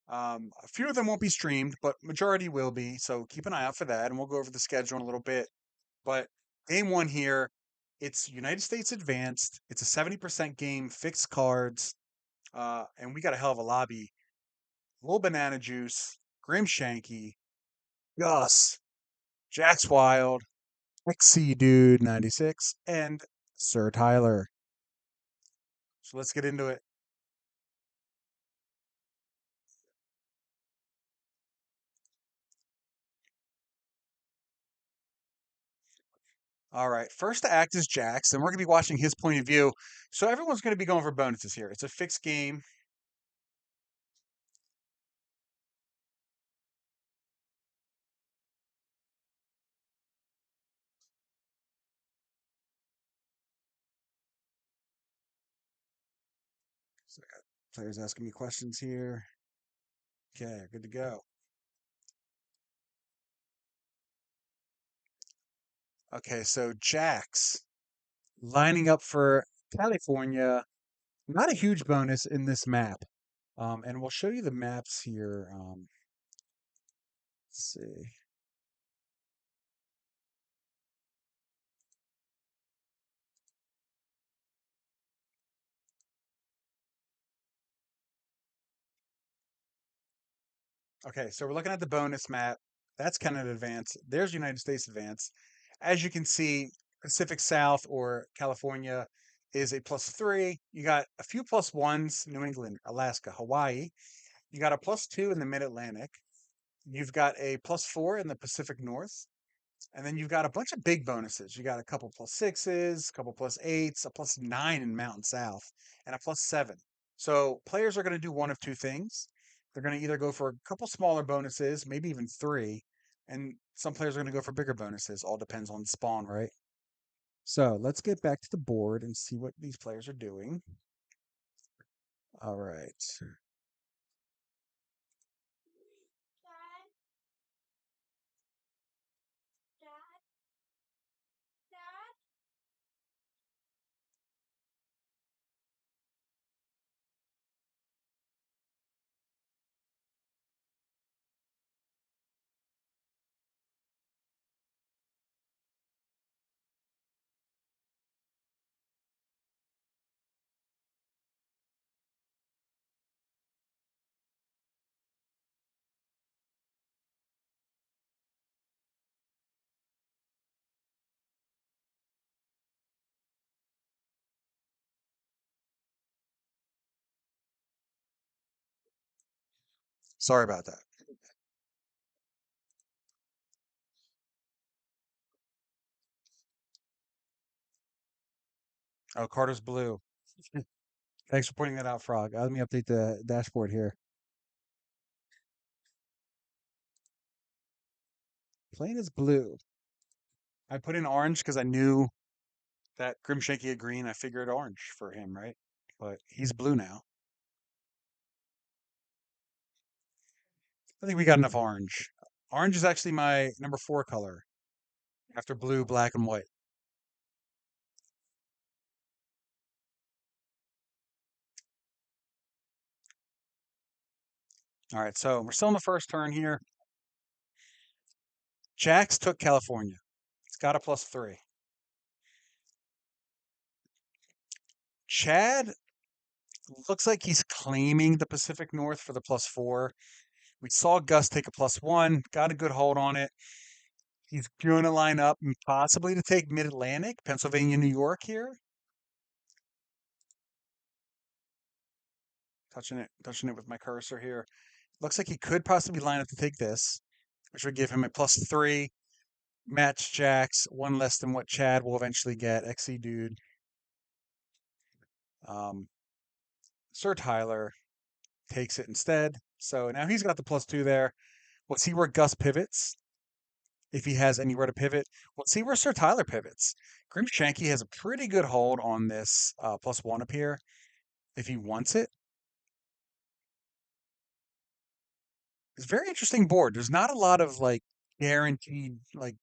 A few of them won't be streamed, but majority will be. So keep an eye out for that, and we'll go over the schedule in a little bit. But game one here, it's United States Advanced. It's a 70% game, fixed cards, and we got a hell of a lobby. Little Banana Juice, Grim Shanky, Gus, Jax Wild, XC Dude 96, and Sir Tyler. So let's get into it. All right. First to act is Jax, and we're going to be watching his point of view. So everyone's going to be going for bonuses here. It's a fixed game. So I got players asking me questions here. Okay, good to go. Okay, so Jax lining up for California. Not a huge bonus in this map. And we'll show you the maps here. Let's see. Okay, so we're looking at the bonus map. That's Canada Advance. There's United States Advance. As you can see, Pacific South or California is a +3. You got a few +1s, New England, Alaska, Hawaii. You got a +2 in the Mid-Atlantic. You've got a +4 in the Pacific North. And then you've got a bunch of big bonuses. You got a couple +6s, a couple +8s, a +9 in Mountain South, and a +7. So players are going to do one of two things. They're going to either go for a couple smaller bonuses, maybe even three, and some players are going to go for bigger bonuses. All depends on spawn, right? So let's get back to the board and see what these players are doing. All right. Sorry about that. Oh, Carter's blue. Thanks for pointing that out, Frog. Let me update the dashboard here. Plane is blue. I put in orange because I knew that Grimshanky had green. I figured orange for him, right? But he's blue now. I think we got enough orange. Orange is actually my number 4 color after blue, black, and white. All right, so we're still in the first turn here. Jax took California. It's got a +3. Chad looks like he's claiming the Pacific North for the +4. We saw Gus take a +1, got a good hold on it. He's going to line up and possibly to take Mid-Atlantic, Pennsylvania, New York here. Touching it with my cursor here. Looks like he could possibly line up to take this, which would give him a +3. Match Jax, one less than what Chad will eventually get. XC Dude. Um, Sir Tyler takes it instead. So now he's got the +2 there. We'll see where Gus pivots, if he has anywhere to pivot. We'll see where Sir Tyler pivots. Grim Shanky has a pretty good hold on this +1 up here if he wants it. It's a very interesting board. There's not a lot of like guaranteed, like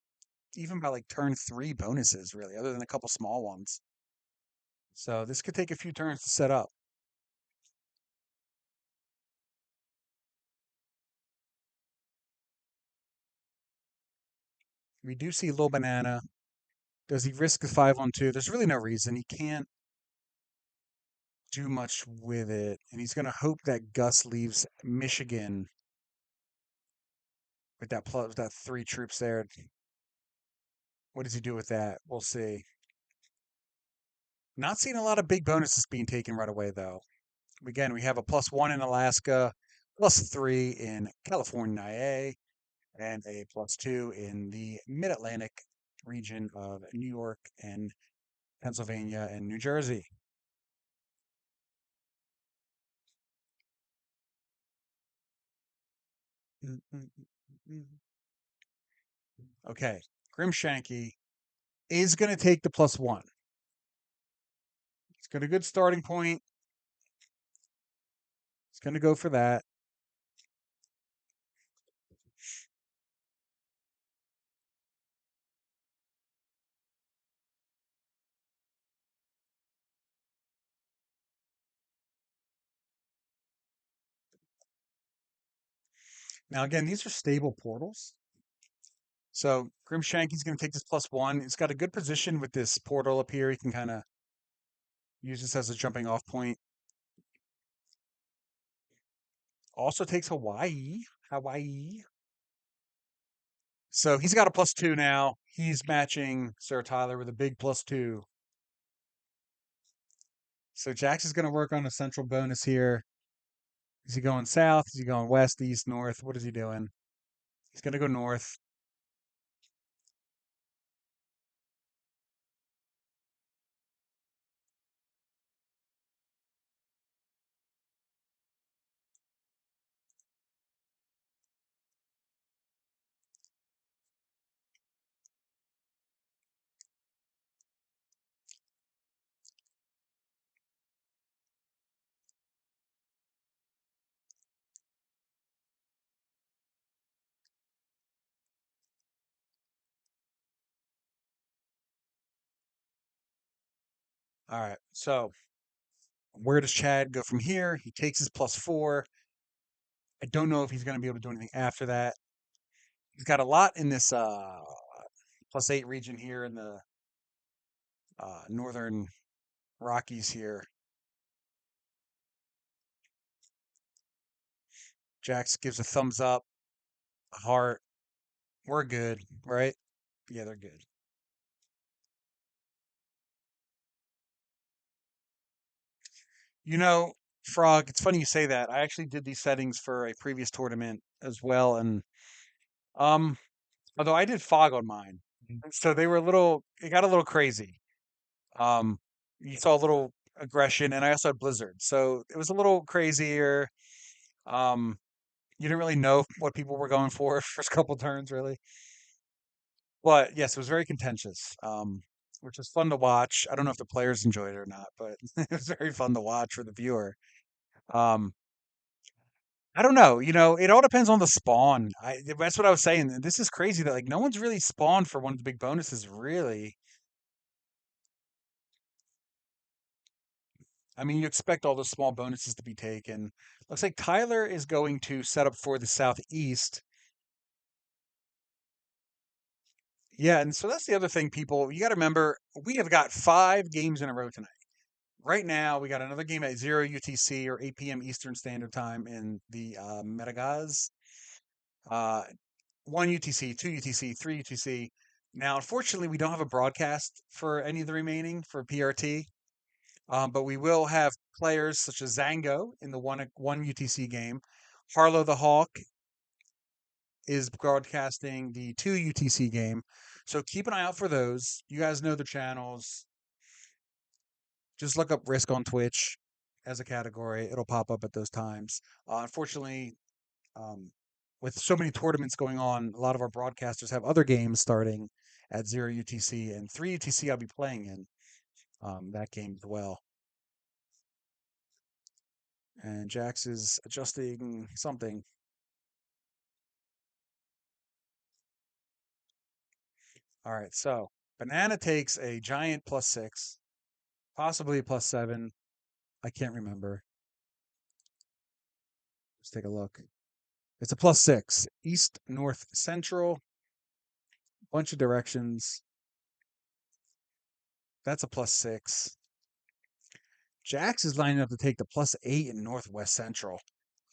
even by like turn 3 bonuses, really, other than a couple small ones. So this could take a few turns to set up. We do see Little Banana. Does he risk the 5-on-2? There's really no reason. He can't do much with it. And he's going to hope that Gus leaves Michigan with that 3 troops there. What does he do with that? We'll see. Not seeing a lot of big bonuses being taken right away, though. Again, we have a +1 in Alaska, +3 in California, and a +2 in the Mid-Atlantic region of New York and Pennsylvania and New Jersey. Okay, Grimshanky is going to take the +1. It's got a good starting point. It's going to go for that. Now, again, these are stable portals. So Grimshanky's going to take this +1. It's got a good position with this portal up here. He can kind of use this as a jumping off point. Also takes Hawaii. Hawaii. So he's got a +2 now. He's matching Sir Tyler with a big +2. So Jax is going to work on a central bonus here. Is he going south? Is he going west, east, north? What is he doing? He's going to go north. All right. So where does Chad go from here? He takes his +4. I don't know if he's going to be able to do anything after that. He's got a lot in this +8 region here in the northern Rockies here. Jax gives a thumbs up, a heart. We're good, right? Yeah, they're good. You know, Frog, it's funny you say that. I actually did these settings for a previous tournament as well, and um, although I did fog on mine, so they were a little. It got a little crazy. Um, you saw a little aggression, and I also had blizzard, so it was a little crazier. Um, you didn't really know what people were going for first couple turns, really. But yes, it was very contentious, which was fun to watch. I don't know if the players enjoyed it or not, but it was very fun to watch for the viewer. Um, I don't know. It all depends on the spawn. That's what I was saying. This is crazy that like no one's really spawned for one of the big bonuses, really. I mean, you expect all the small bonuses to be taken. Looks like Tyler is going to set up for the Southeast. Yeah, and so that's the other thing, people. You got to remember, we have got 5 games in a row tonight. Right now, we got another game at 0 UTC or 8 p.m. Eastern Standard Time in the Metagaz. Uh, 1 UTC, 2 UTC, 3 UTC. Now, unfortunately, we don't have a broadcast for any of the remaining for PRT, but we will have players such as Zango in the 1 UTC game. Harlow the Hawk is broadcasting the 2 UTC game. So keep an eye out for those. You guys know the channels. Just look up Risk on Twitch as a category. It'll pop up at those times. Unfortunately, um, with so many tournaments going on, a lot of our broadcasters have other games starting at 0 UTC and 3 UTC I'll be playing in that game as well. And Jax is adjusting something. All right, so Banana takes a giant +6, possibly a +7. I can't remember. Let's take a look. It's a +6. East, North, Central. Bunch of directions. That's a +6. Jax is lining up to take the +8 in Northwest Central.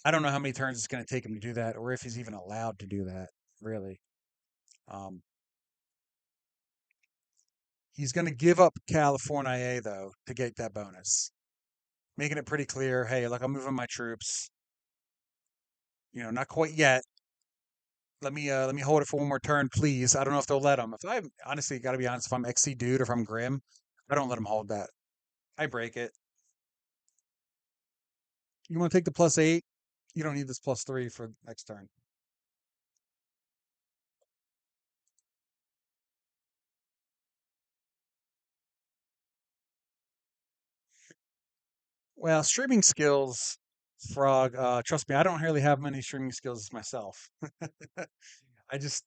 I don't know how many turns it's going to take him to do that, or if he's even allowed to do that, really. Um, he's going to give up California, though, to get that bonus, making it pretty clear, hey, look, I'm moving my troops. Not quite yet. Let me hold it for one more turn, please. I don't know if they'll let him. If I honestly got to be honest, if I'm XC dude or if I'm Grim, I don't let him hold that. I break it. You want to take the +8? You don't need this +3 for next turn. Well, streaming skills, Frog. Trust me, I don't really have many streaming skills myself. I just,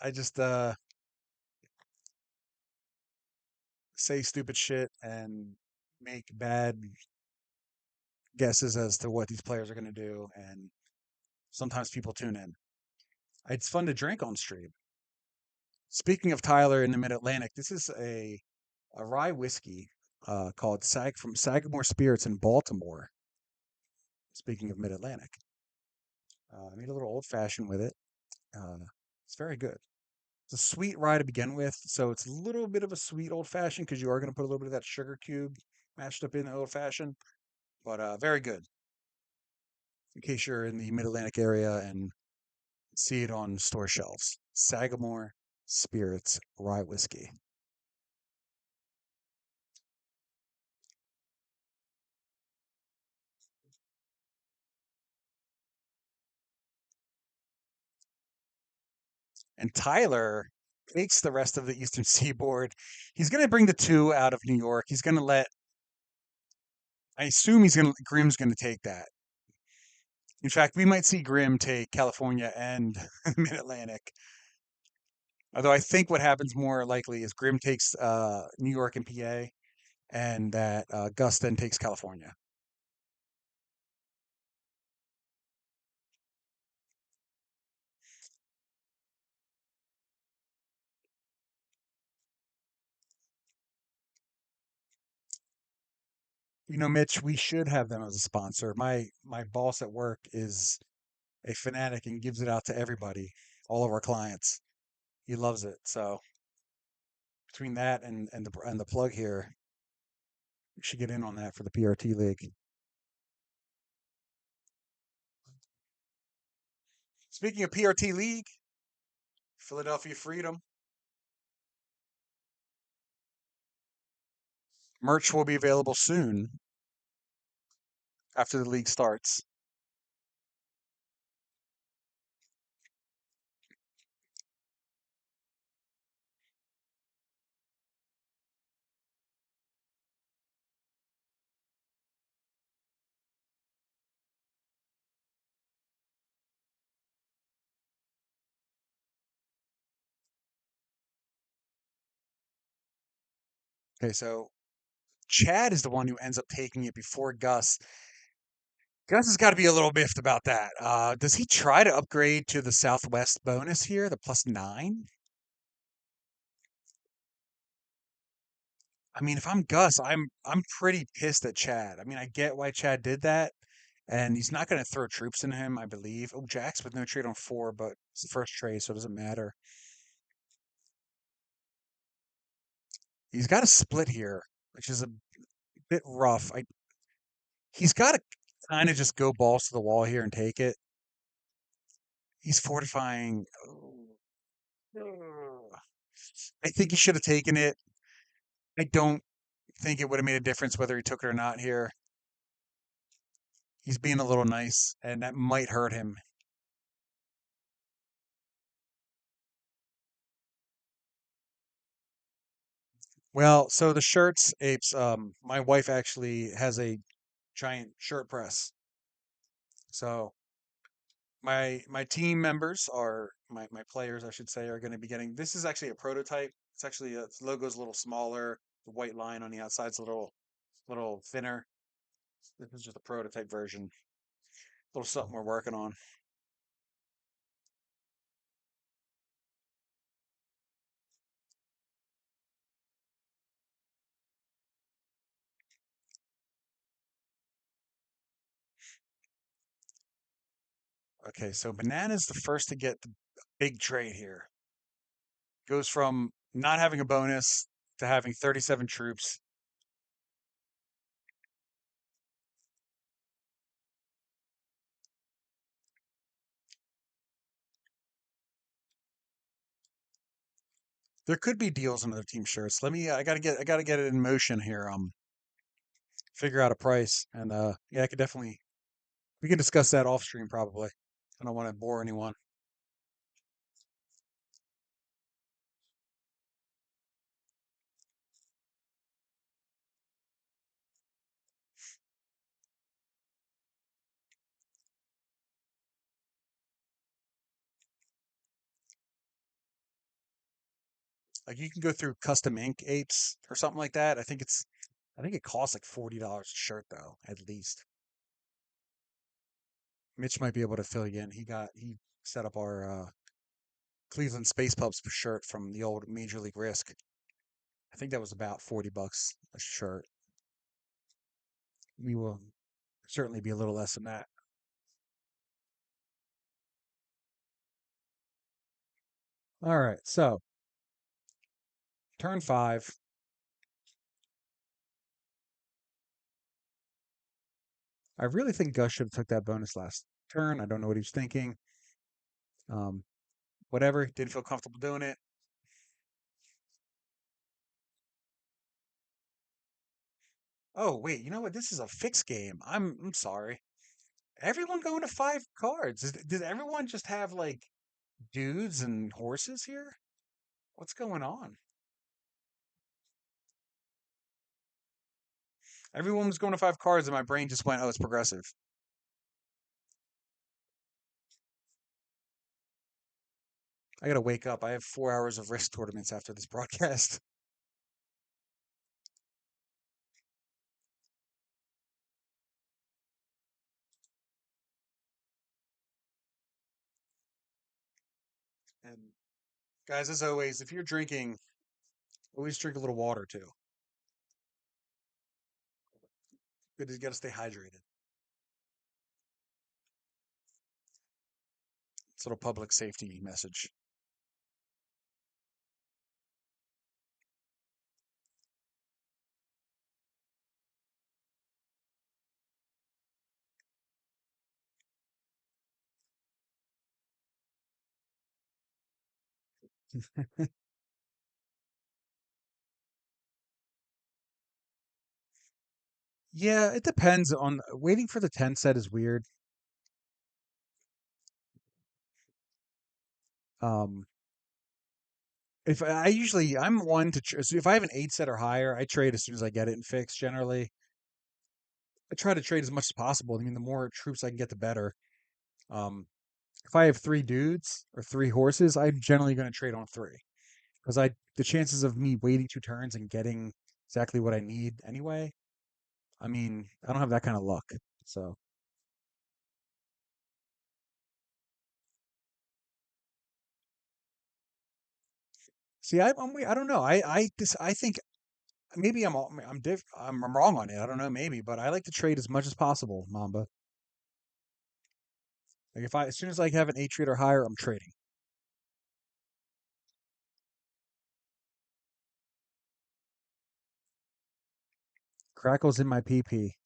I just say stupid shit and make bad guesses as to what these players are going to do, and sometimes people tune in. It's fun to drink on stream. Speaking of Tyler in the Mid Atlantic, this is a rye whiskey called from Sagamore Spirits in Baltimore. Speaking of Mid Atlantic, I made a little old fashioned with it. Uh, it's very good. It's a sweet rye to begin with, so it's a little bit of a sweet old fashioned because you are going to put a little bit of that sugar cube mashed up in the old fashioned, but very good. In case you're in the Mid Atlantic area and see it on store shelves, Sagamore Spirits rye whiskey. And Tyler takes the rest of the Eastern Seaboard. He's going to bring the two out of New York. He's going to let. I assume Grim's going to take that. In fact, we might see Grim take California and Mid Atlantic. Although I think what happens more likely is Grim takes New York and PA, and that Gus then takes California. Mitch, we should have them as a sponsor. My boss at work is a fanatic and gives it out to everybody, all of our clients. He loves it. So between that and the plug here, we should get in on that for the PRT league. Speaking of PRT league, Philadelphia Freedom merch will be available soon after the league starts. Okay, so Chad is the one who ends up taking it before Gus. Gus has got to be a little miffed about that. Does he try to upgrade to the Southwest bonus here, the +9? I mean, if I'm Gus, I'm pretty pissed at Chad. I mean, I get why Chad did that, and he's not going to throw troops in him, I believe. Oh, Jax with no trade on 4, but it's the first trade, so it doesn't matter. He's got a split here, which is a bit rough. He's got to kind of just go balls to the wall here and take it. He's fortifying. I think he should have taken it. I don't think it would have made a difference whether he took it or not here. He's being a little nice, and that might hurt him. Well, so the shirts, Apes, my wife actually has a giant shirt press. So my team members are my players, I should say, are going to be getting. This is actually a prototype. It's actually its logo's a little smaller. The white line on the outside's a little thinner. This is just a prototype version. A little something we're working on. Okay, so Banana's the first to get the big trade here. Goes from not having a bonus to having 37 troops. There could be deals on other team shirts. I gotta get it in motion here. Figure out a price, and yeah, I could definitely we can discuss that off stream probably. I don't want to bore anyone. Like you can go through custom ink apes or something like that. I think it costs like $40 a shirt though, at least. Mitch might be able to fill you in. He set up our Cleveland Space Pubs shirt from the old Major League Risk. I think that was about $40 a shirt. We will certainly be a little less than that. All right, so turn five. I really think Gus should have took that bonus last turn. I don't know what he was thinking. Um, Whatever, didn't feel comfortable doing it. Oh wait, you know what? This is a fixed game. I'm sorry. Everyone going to five cards. Did everyone just have like dudes and horses here? What's going on? Everyone was going to five cards, and my brain just went, "Oh, it's progressive." I gotta wake up. I have 4 hours of risk tournaments after this broadcast. And guys, as always, if you're drinking, always drink a little water too. Good, you gotta stay hydrated. It's a little public safety message. Yeah, it depends on waiting for the 10 set is weird. Um, if I usually I'm one to so if I have an 8 set or higher, I trade as soon as I get it and fix. Generally, I try to trade as much as possible. I mean, the more troops I can get, the better. Um, if I have three dudes or three horses, I'm generally going to trade on three because I the chances of me waiting 2 turns and getting exactly what I need anyway. I mean, I don't have that kind of luck. So see, I don't know. I think maybe I'm wrong on it. I don't know, maybe, but I like to trade as much as possible, Mamba. Like if I as soon as I have an 8 trade or higher, I'm trading. Crackles in my PP.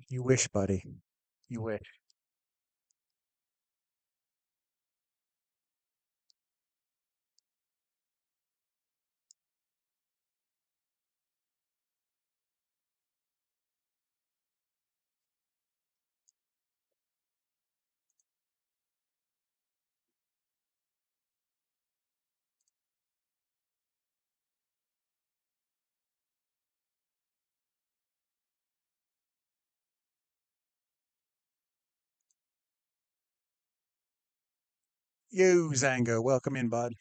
You wish, buddy. You wish. You, Zango, welcome in, bud.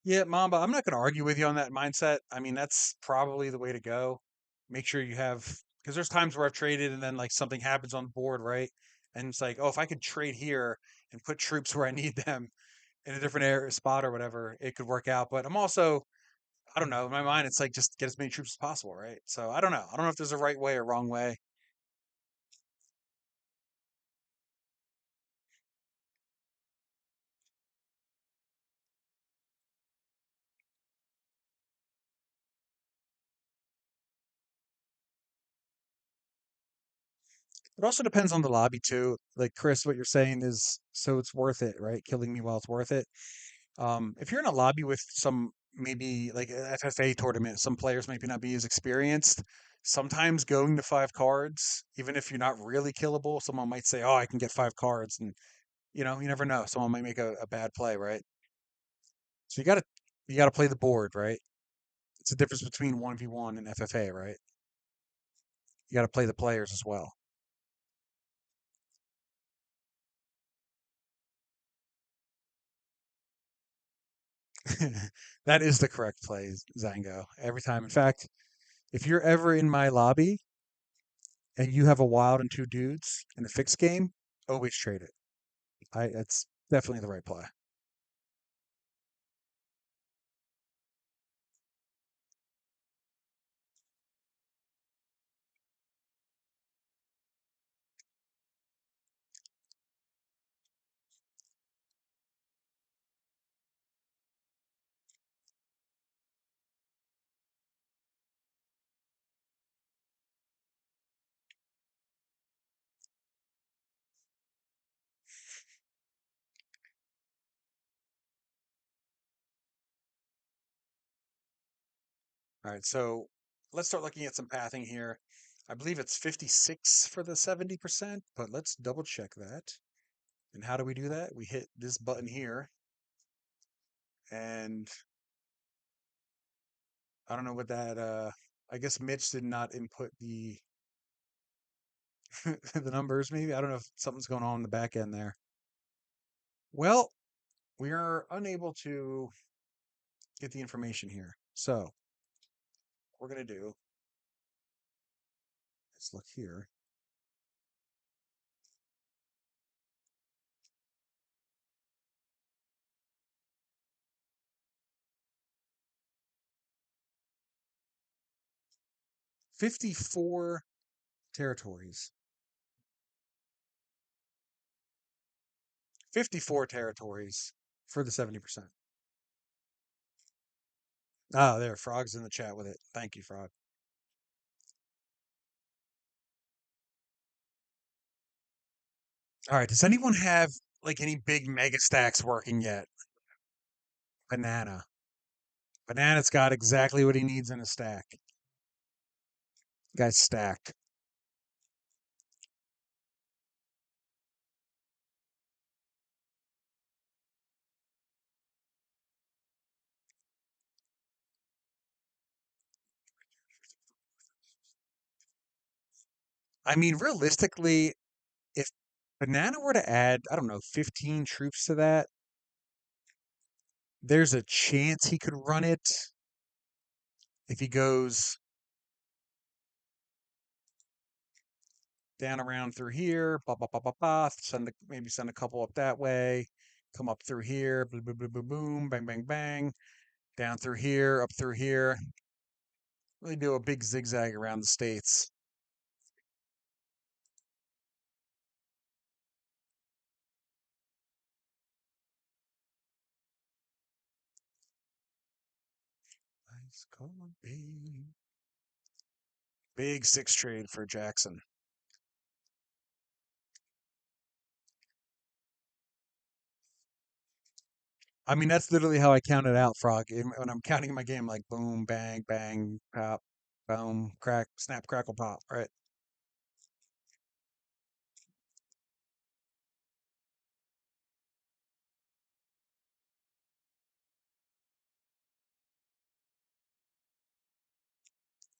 Yeah, Mamba, I'm not going to argue with you on that mindset. I mean, that's probably the way to go. Make sure you have, because there's times where I've traded and then like something happens on the board, right? And it's like, oh, if I could trade here and put troops where I need them in a different area spot or whatever, it could work out. But I'm also I don't know. In my mind, it's like just get as many troops as possible, right? So I don't know. I don't know if there's a right way or wrong way. It also depends on the lobby too. Like Chris, what you're saying is so it's worth it, right? Killing me while it's worth it. If you're in a lobby with some maybe like a FFA tournament, some players maybe not be as experienced. Sometimes going to 5 cards, even if you're not really killable, someone might say, "Oh, I can get 5 cards," and you never know. Someone might make a bad play, right? So you gotta play the board, right? It's the difference between 1v1 and FFA, right? You gotta play the players as well. That is the correct play, Zango. Every time. In fact, if you're ever in my lobby and you have a wild and 2 dudes in a fixed game, always trade it. It's definitely the right play. All right, so let's start looking at some pathing here. I believe it's 56 for the 70%, but let's double check that. And how do we do that? We hit this button here, and I don't know what that I guess Mitch did not input the the numbers maybe. I don't know if something's going on in the back end there. Well, we are unable to get the information here. So, what we're going to do is look here. 54 territories. 54 territories for the 70%. Oh, there, Frog's in the chat with it. Thank you, Frog. All right, does anyone have like any big mega stacks working yet? Banana. Banana's got exactly what he needs in a stack. Guy's stacked. I mean, realistically, if Banana were to add, I don't know, 15 troops to that, there's a chance he could run it if he goes down around through here, ba ba ba ba ba, maybe send a couple up that way, come up through here, boom, boom, boom, boom, boom, bang, bang, bang, down through here, up through here. Really do a big zigzag around the states. Nice calling, big 6 trade for Jackson. I mean, that's literally how I count it out, Frog. When I'm counting my game, like boom, bang, bang, pop, boom, crack, snap, crackle, pop, right?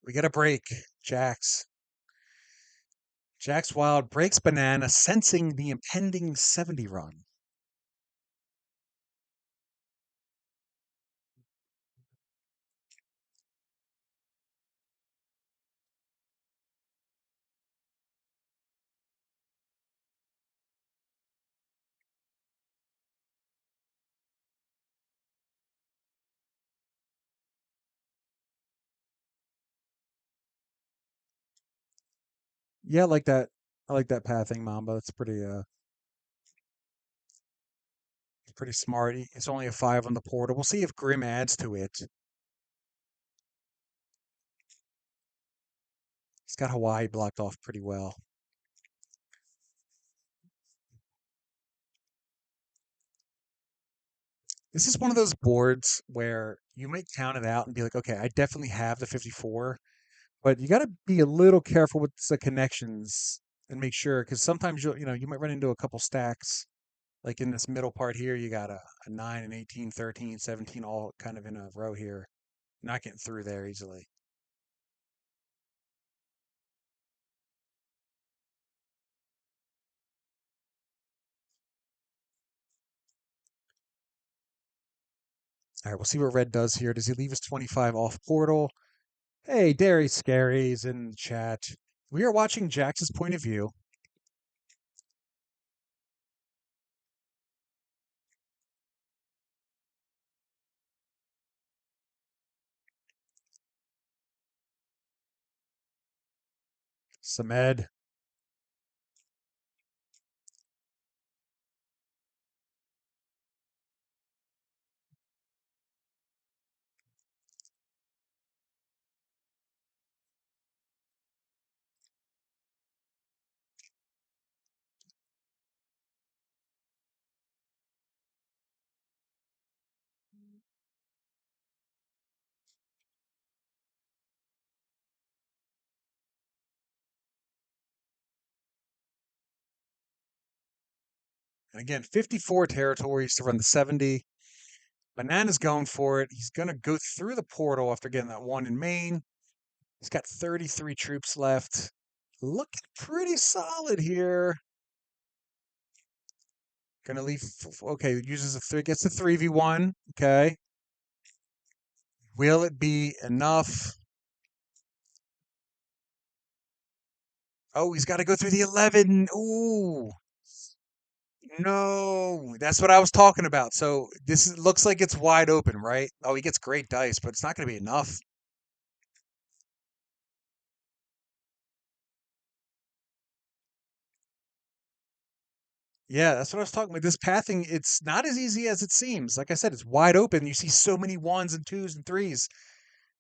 We get a break. Jax. Jax Wild breaks Banana, sensing the impending 70 run. Yeah, I like that. I like that pathing Mamba. It's pretty smart. It's only a 5 on the portal. We'll see if Grim adds to it. He's got Hawaii blocked off pretty well. This is one of those boards where you might count it out and be like, okay, I definitely have the 54, but you got to be a little careful with the connections and make sure, because sometimes you might run into a couple stacks. Like in this middle part here, you got a 9, and 18, 13, 17, all kind of in a row here. Not getting through there easily. All right, we'll see what red does here. Does he leave his 25 off portal? Hey, Dairy Scaries in the chat. We are watching Jax's point of view. Samed. And again, 54 territories to run the 70. Banana's going for it. He's going to go through the portal after getting that one in Maine. He's got 33 troops left. Looking pretty solid here. Gonna leave. Okay, uses a three, gets a 3v1. Okay. Will it be enough? Oh, he's got to go through the 11. Ooh. No, that's what I was talking about. So looks like it's wide open, right? Oh, he gets great dice, but it's not going to be enough. Yeah, that's what I was talking about. This pathing, it's not as easy as it seems. Like I said, it's wide open. You see so many ones and twos and threes,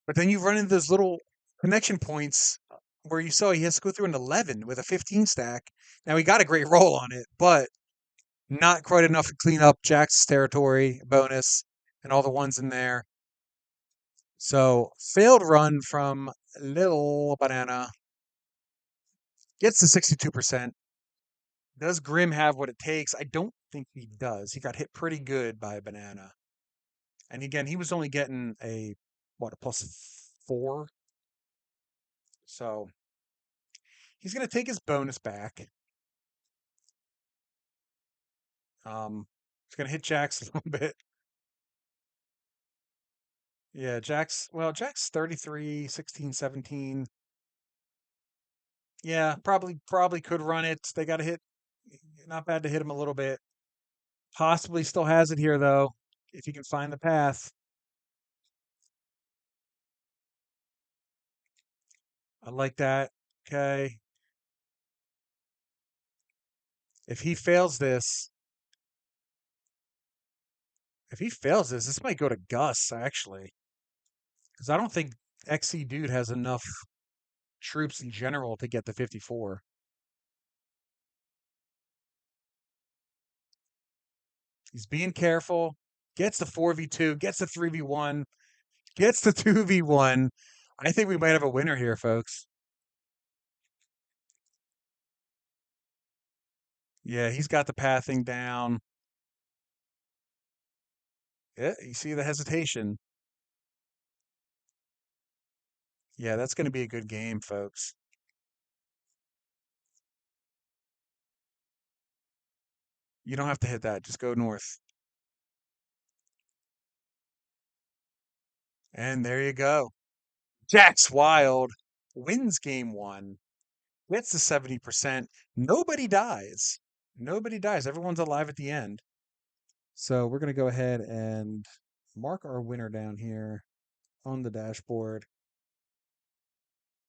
but then you run into those little connection points where you saw he has to go through an 11 with a 15 stack. Now he got a great roll on it, but not quite enough to clean up Jack's territory bonus and all the ones in there. So failed run from Little Banana. Gets to 62%. Does Grim have what it takes? I don't think he does. He got hit pretty good by a banana. And again, he was only getting a +4. So he's going to take his bonus back. He's going to hit Jax a little bit. Yeah, Jack's 33, 16, 17. Yeah, probably could run it. They got to hit. Not bad to hit him a little bit. Possibly still has it here though, if you can find the path. I like that. Okay. If he fails this, this might go to Gus actually, because I don't think XC Dude has enough troops in general to get the 54. He's being careful. Gets the 4v2. Gets the 3v1. Gets the 2v1. I think we might have a winner here, folks. Yeah, he's got the pathing down. Yeah, you see the hesitation. Yeah, that's going to be a good game, folks. You don't have to hit that. Just go north. And there you go. Jack's Wild wins game one. Gets to 70%. Nobody dies. Nobody dies. Everyone's alive at the end. So we're going to go ahead and mark our winner down here on the dashboard.